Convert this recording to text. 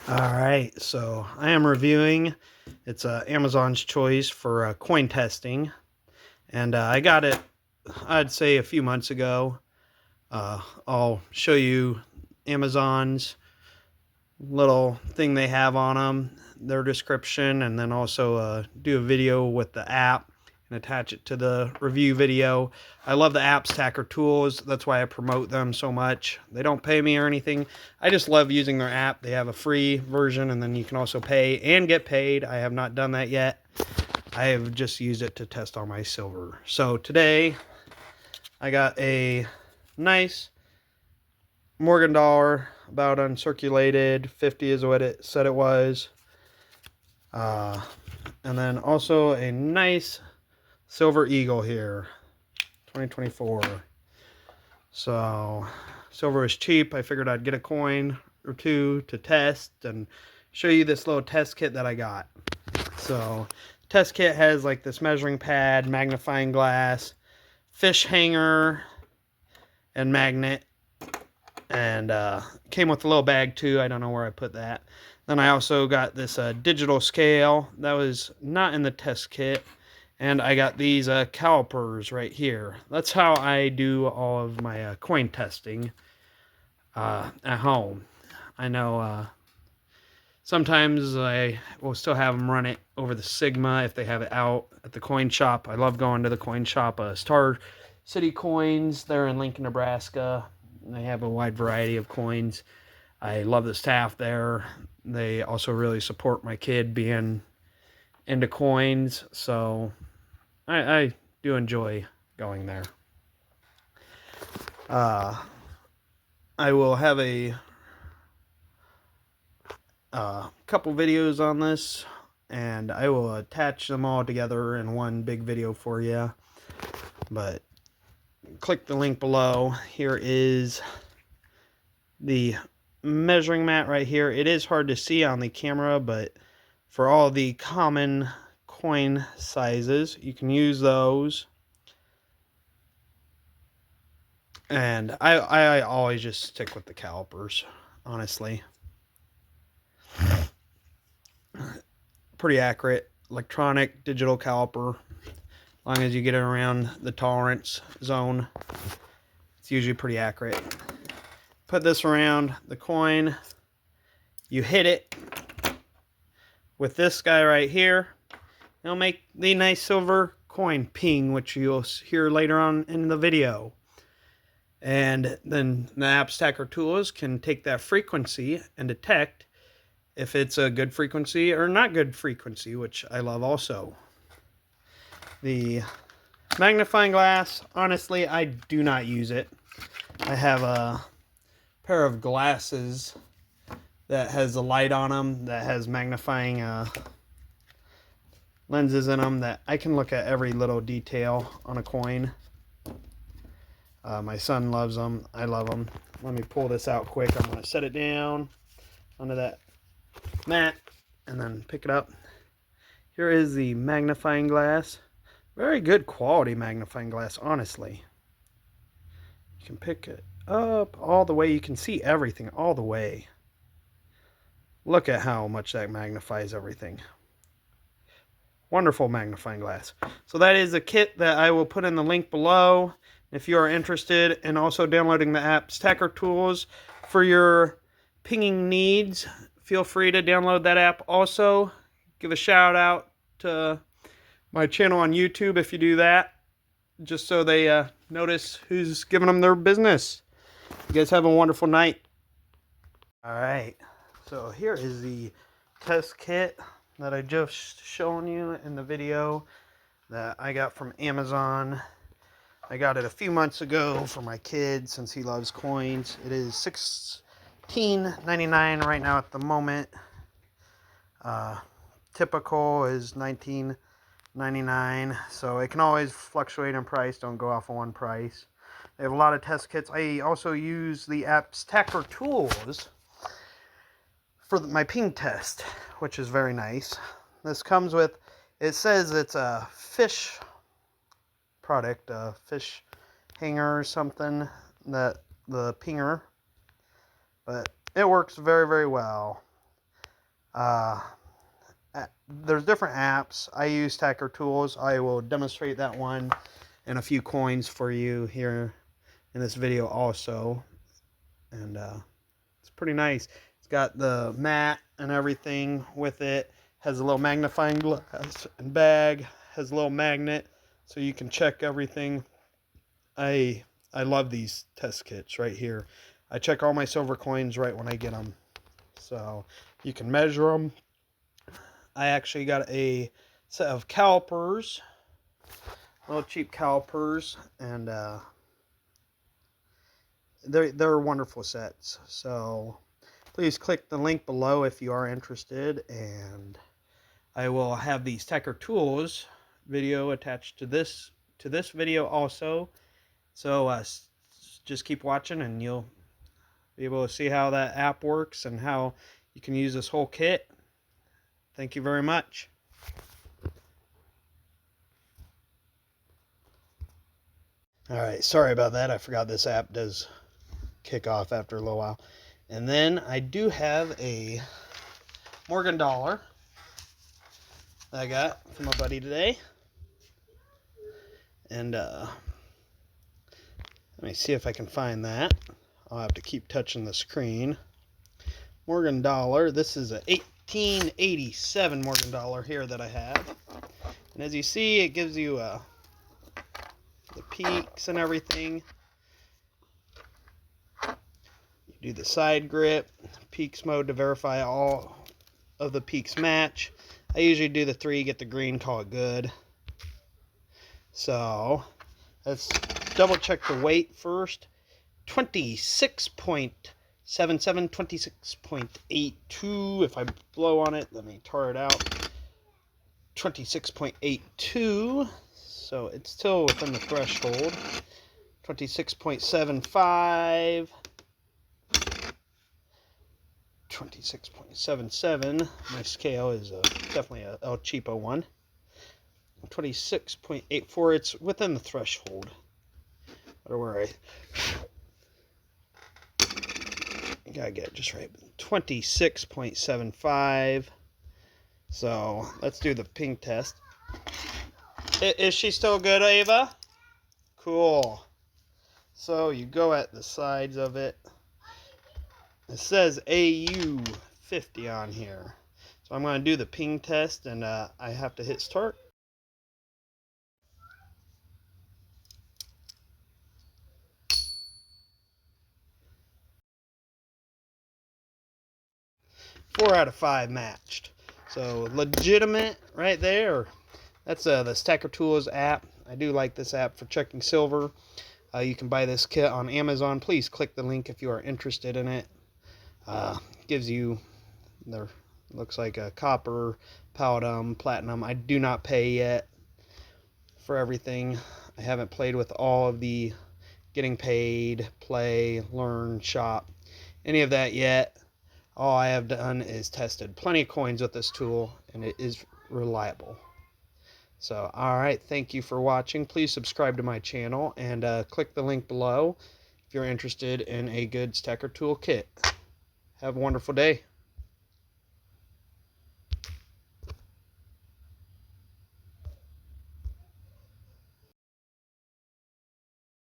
All right, so I am reviewing. It's Amazon's choice for coin testing, and I got it, I'd say, a few months ago. I'll show you Amazon's little thing they have on them, their description, and then also do a video with the app and attach it to the review video. I love the app Stacker Tools. That's why I promote them so much. They don't pay me or anything. I just love using their app. They have a free version, and then you can also pay and get paid. I have not done that yet. I have just used it to test all my silver. So today I got a nice Morgan dollar, about uncirculated. 50 is what it said it was. Uh, and then also a nice Silver Eagle here, 2024. So silver is cheap. I figured I'd get a coin or two to test and show you this little test kit that I got. So test kit has like this measuring pad, magnifying glass, fish hanger, and magnet. And came with a little bag too. I don't know where I put that. Then I also got this digital scale that was not in the test kit. And I got these calipers right here. That's how I do all of my coin testing at home. I know sometimes I will still have them run it over the Sigma if they have it out at the coin shop. I love going to the coin shop. Star City Coins, they're in Lincoln, Nebraska. They have a wide variety of coins. I love the staff there. They also really support my kid being into coins, so I do enjoy going there. I will have a couple videos on this, and I will attach them all together in one big video for you. But click the link below. Here is the measuring mat right here. It is hard to see on the camera, but for all the common coin sizes, you can use those. And I always just stick with the calipers, honestly. Pretty accurate electronic digital caliper. As long as you get it around the tolerance zone, it's usually pretty accurate. Put this around the coin. You hit it with this guy right here. It'll make the nice silver coin ping, which you'll hear later on in the video. And then the app Stacker Tools can take that frequency and detect if it's a good frequency or not good frequency, which I love also. The magnifying glass, honestly, I do not use it. I have a pair of glasses that has a light on them that has magnifying lenses in them that I can look at every little detail on a coin. My son loves them. I love them. Let me pull this out quick. I'm going to set it down onto that mat and then pick it up. Here is the magnifying glass. Very good quality magnifying glass, honestly. You can pick it up all the way. You can see everything all the way. Look at how much that magnifies everything. Wonderful magnifying glass. So that is a kit that I will put in the link below. If you are interested in also downloading the app Stacker Tools for your pinging needs, feel free to download that app also. Give a shout out to my channel on YouTube if you do that, just so they notice who's giving them their business. You guys have a wonderful night. Alright, so here is the test kit that I just shown you in the video that I got from Amazon. I got it a few months ago for my kid since he loves coins. It is $16.99 right now at the moment. Typical is $19.99, so it can always fluctuate in price. Don't go off of one price. They have a lot of test kits. I also use the app Stacker Tools for my ping test, which is very nice. This comes with, it says it's a fish product, a fish hanger or something, that the pinger, but it works very, very well. There's different apps. I use Tacker Tools. I will demonstrate that one and a few coins for you here in this video also. And it's pretty nice. It's got the mat and everything with it. Has a little magnifying glass and bag. Has a little magnet so you can check everything. I love these test kits right here. I check all my silver coins right when I get them. So you can measure them. I actually got a set of calipers, little cheap calipers, and they're wonderful sets. So please click the link below if you are interested, and I will have these Tacker Tools video attached to this video also. So just keep watching and you'll be able to see how that app works and how you can use this whole kit. Thank you very much. Alright, sorry about that. I forgot this app does kick off after a little while. And then I do have a Morgan dollar that I got from a buddy today. And let me see if I can find that. I'll have to keep touching the screen. Morgan dollar. This is a 1887 Morgan dollar here that I have. And as you see, it gives you the peaks and everything. You do the side grip, peaks mode to verify all of the peaks match. I usually do the 3, get the green, call it good. So let's double check the weight first. 26.77, 26.82. If I blow on it, let me tar it out. 26.82. So it's still within the threshold. 26.75. 26.77. My scale is definitely a El Cheapo one. 26.84. It's within the threshold. Or where I gotta get it just right. 26.75. So let's do the ping test. Is she still good, Ava? Cool. So you go at the sides of it. It says AU 50 on here. So I'm going to do the ping test, and I have to hit start. Four out of 5 matched. So legitimate right there. That's the Tacker Tools app. I do like this app for checking silver. You can buy this kit on Amazon. Please click the link if you are interested in it. Gives you, there looks like a copper, palladium, platinum. I do not pay yet for everything. I haven't played with all of the getting paid, play, learn, shop, any of that yet. All I have done is tested plenty of coins with this tool, and it is reliable. So, alright, thank you for watching. Please subscribe to my channel and click the link below if you're interested in a good Tacker Tool kit. Have a wonderful day.